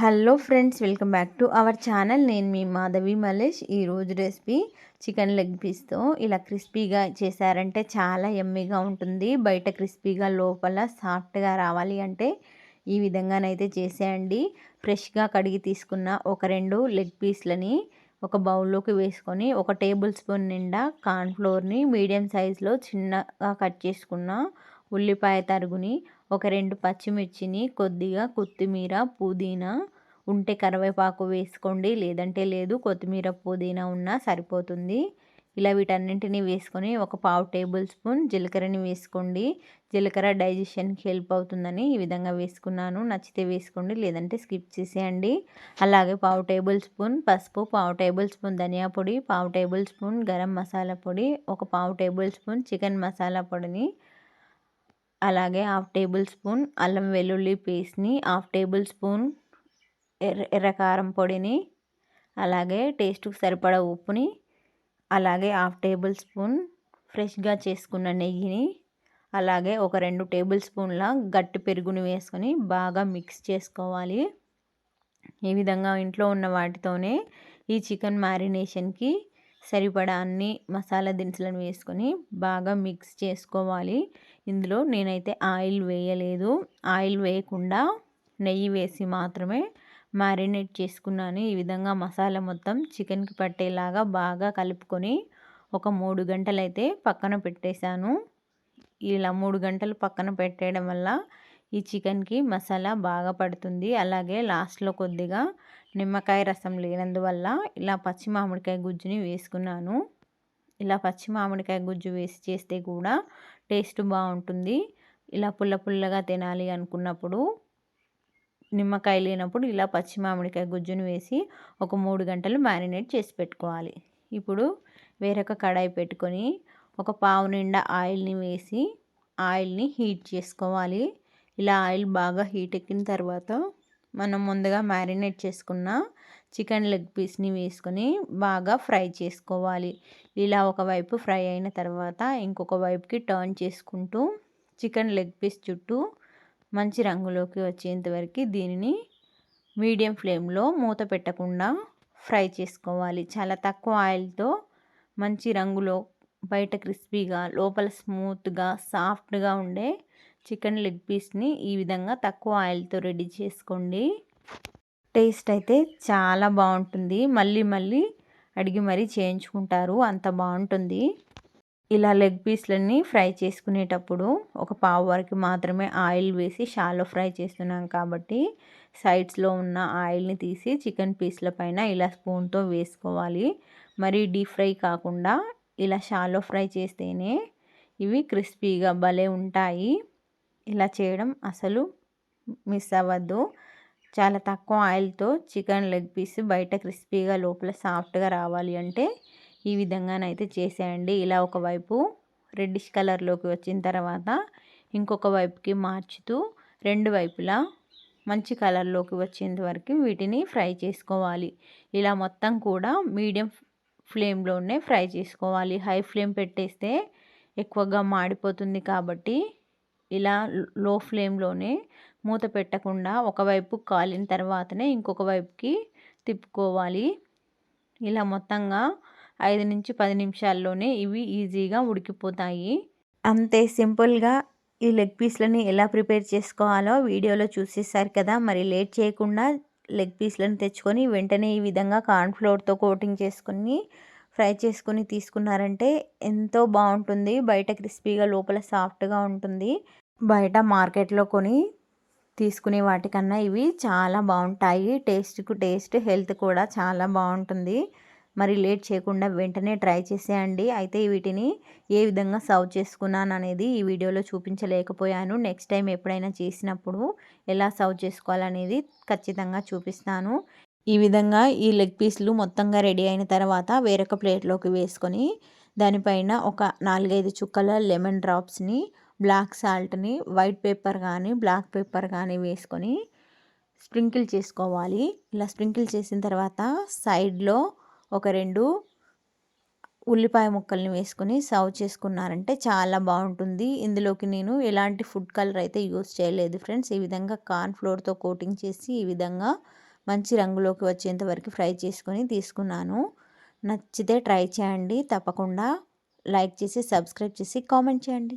Hello friends, welcome back to our channel. నేను మీ మాధవి మలేష్. ఈరోజు recipe chicken leg పీస్తో ఇలా క్రిస్పీగా చేశారంటే చాలా యమ్మీగా ఉంటుంది. బయట క్రిస్పీగా లోపల సాఫ్ట్గా రావాలి అంటే ఈ విధంగానైతే చేసేయండి. ఫ్రెష్గా కడిగి తీసుకున్న ఒక 2 లెగ్ పీస్లని ఒక బౌల్లోకి వేసుకొని 1 టేబుల్ స్పూన్ నిండా కార్న్ఫ్లోర్ని, మీడియం సైజులో చిన్నగా కట్ చేసుకున్న ఉల్లిపాయ తరుగుని, ఒక 2 పచ్చిమిర్చిని, కొద్దిగా కొత్తిమీర, పుదీనా ఉంటే కరివేపాకు వేసుకోండి, లేదంటే లేదు. కొత్తిమీర పుదీనా ఉన్నా సరిపోతుంది. ఇలా వీటన్నింటినీ వేసుకొని ఒక పావు టేబుల్ స్పూన్ జీలకర్రని వేసుకోండి. జీలకర్ర డైజెషన్కి హెల్ప్ అవుతుందని ఈ విధంగా వేసుకున్నాను. నచ్చితే వేసుకోండి, లేదంటే స్కిప్ చేసేయండి. అలాగే పావు టేబుల్ స్పూన్ పసుపు, పావు టేబుల్ స్పూన్ ధనియా పొడి, పావు టేబుల్ స్పూన్ గరం మసాలా పొడి, ఒక పావు టేబుల్ స్పూన్ చికెన్ మసాలా పొడిని, అలాగే హాఫ్ టేబుల్ స్పూన్ అల్లం వెల్లుల్లి పేస్ట్ని, హాఫ్ టేబుల్ స్పూన్ ఎర్రకారం పొడిని, అలాగే టేస్ట్కి సరిపడా ఉప్పుని, అలాగే హాఫ్ టేబుల్ స్పూన్ ఫ్రెష్గా చేసుకున్న నెయ్యిని, అలాగే ఒక 2 టేబుల్ స్పూన్ల గట్టి పెరుగుని వేసుకొని బాగా మిక్స్ చేసుకోవాలి. ఈ విధంగా ఇంట్లో ఉన్న వాటితోనే ఈ చికెన్ మ్యారినేషన్కి సరిపడా అన్ని మసాలా దినుసులను వేసుకొని బాగా మిక్స్ చేసుకోవాలి. ఇందులో నేనైతే ఆయిల్ వేయలేదు. ఆయిల్ వేయకుండా నెయ్యి వేసి మాత్రమే మ్యారినేట్ చేసుకున్నాను. ఈ విధంగా మసాలా మొత్తం చికెన్కి పట్టేలాగా బాగా కలుపుకొని ఒక 3 గంటలైతే పక్కన పెట్టేశాను. ఇలా 3 గంటలు పక్కన పెట్టేయడం వల్ల ఈ చికెన్కి మసాలా బాగా పడుతుంది. అలాగే లాస్ట్లో కొద్దిగా నిమ్మకాయ రసం లేనందువల్ల ఇలా పచ్చి మామిడికాయ గుజ్జుని వేసుకున్నాను. ఇలా పచ్చి మామిడికాయ గుజ్జు వేసి చేస్తే కూడా టేస్ట్ బాగుంటుంది. ఇలా పుల్ల పుల్లగా తినాలి అనుకున్నప్పుడు, నిమ్మకాయ లేనప్పుడు ఇలా పచ్చి మామిడికాయ గుజ్జును వేసి ఒక 3 గంటలు మ్యారినేట్ చేసి పెట్టుకోవాలి. ఇప్పుడు వేరొక కడాయి పెట్టుకొని ఒక పావు నిండా ఆయిల్ని వేసి ఆయిల్ని హీట్ చేసుకోవాలి. ఇలా ఆయిల్ బాగా హీట్ ఎక్కిన తర్వాత మనం ముందుగా మ్యారినేట్ చేసుకున్న చికెన్ లెగ్ పీస్ని వేసుకొని బాగా ఫ్రై చేసుకోవాలి. ఇలా ఒకవైపు ఫ్రై అయిన తర్వాత ఇంకొక వైపుకి టర్న్ చేసుకుంటూ చికెన్ లెగ్ పీస్ చుట్టూ మంచి రంగులోకి వచ్చేంత వరకు దీనిని మీడియం ఫ్లేమ్లో మూత పెట్టకుండా ఫ్రై చేసుకోవాలి. చాలా తక్కువ ఆయిల్తో మంచి రంగులో బయట క్రిస్పీగా లోపల స్మూత్గా సాఫ్ట్గా ఉండే చికెన్ లెగ్ పీస్ని ఈ విధంగా తక్కువ ఆయిల్తో రెడీ చేసుకోండి. టేస్ట్ అయితే చాలా బాగుంటుంది. మళ్ళీ మళ్ళీ అడిగి మరీ చేయించుకుంటారు, అంత బాగుంటుంది. ఇలా లెగ్ పీస్లన్నీ ఫ్రై చేసుకునేటప్పుడు ఒక పావు వరకు మాత్రమే ఆయిల్ వేసి షాలో ఫ్రై చేస్తున్నాం కాబట్టి సైడ్స్లో ఉన్న ఆయిల్ని తీసి చికెన్ పీస్ల పైన ఇలా స్పూన్తో వేసుకోవాలి. మరి డీప్ ఫ్రై కాకుండా ఇలా షాలో ఫ్రై చేస్తేనే ఇవి క్రిస్పీగా భలే ఉంటాయి. ఇలా చేయడం అసలు మిస్ అవ్వద్దు. చాలా తక్కువ ఆయిల్తో చికెన్ లెగ్ పీస్ బయట క్రిస్పీగా లోపల సాఫ్ట్గా రావాలి అంటే ఈ విధంగానైతే చేసేయండి. ఇలా ఒకవైపు రెడ్డిష్ కలర్లోకి వచ్చిన తర్వాత ఇంకొక వైపుకి మార్చుతూ 2 వైపులా మంచి కలర్లోకి వచ్చేంత వరకు వీటిని ఫ్రై చేసుకోవాలి. ఇలా మొత్తం కూడా మీడియం ఫ్లేమ్లోనే ఫ్రై చేసుకోవాలి. హై ఫ్లేమ్ పెట్టేస్తే ఎక్కువగా మాడిపోతుంది కాబట్టి ఇలా లో ఫ్లేమ్లోనే మూత పెట్టకుండా ఒకవైపు కాలిన తర్వాతనే ఇంకొక వైపుకి తిప్పుకోవాలి. ఇలా మొత్తంగా 5 నుంచి 10 నిమిషాల్లోనే ఇవి ఈజీగా ఉడికిపోతాయి. అంతే సింపుల్గా ఈ లెగ్ పీస్లని ఎలా ప్రిపేర్ చేసుకోవాలో వీడియోలో చూసేసారు కదా. మరి లేట్ చేయకుండా లెగ్ పీస్లను తెచ్చుకొని వెంటనే ఈ విధంగా కార్న్ఫ్లోర్తో కోటింగ్ చేసుకొని ఫ్రై చేసుకొని తీసుకున్నారంటే ఎంతో బాగుంటుంది. బయట క్రిస్పీగా లోపల సాఫ్ట్గా ఉంటుంది. బయట మార్కెట్లో కొని తీసుకునే వాటికన్నా ఇవి చాలా బాగుంటాయి. టేస్ట్కు టేస్ట్, హెల్త్ కూడా చాలా బాగుంటుంది. మరి లేట్ చేయకుండా వెంటనే ట్రై చేసేయండి. అయితే వీటిని ఏ విధంగా సర్వ్ చేసుకున్నాను అనేది ఈ వీడియోలో చూపించలేకపోయాను. నెక్స్ట్ టైం ఎప్పుడైనా చేసినప్పుడు ఎలా సర్వ్ చేసుకోవాలనేది ఖచ్చితంగా చూపిస్తాను. ఈ విధంగా ఈ లెగ్ పీస్లు మొత్తంగా రెడీ అయిన తర్వాత వేరొక ప్లేట్లోకి వేసుకొని దానిపైన ఒక 4-5 చుక్కల లెమన్ డ్రాప్స్ని, బ్లాక్ సాల్ట్ని, వైట్ పేపర్ కానీ బ్లాక్ పేపర్ కానీ వేసుకొని స్ప్రింకిల్ చేసుకోవాలి. ఇలా స్ప్రింకిల్ చేసిన తర్వాత సైడ్లో ఒక 2 ఉల్లిపాయ ముక్కల్ని వేసుకొని సర్వ్ చేసుకున్నారంటే చాలా బాగుంటుంది. ఇందులోకి నేను ఎలాంటి ఫుడ్ కలర్ అయితే యూస్ చేయలేదు ఫ్రెండ్స్. ఈ విధంగా కార్న్ ఫ్లోర్తో కోటింగ్ చేసి ఈ విధంగా మంచి రంగులోకి వచ్చేంత వరకు ఫ్రై చేసుకొని తీసుకున్నాను. నచ్చితే ట్రై చేయండి. తప్పకుండా లైక్ చేసి, సబ్స్క్రైబ్ చేసి, కామెంట్ చేయండి.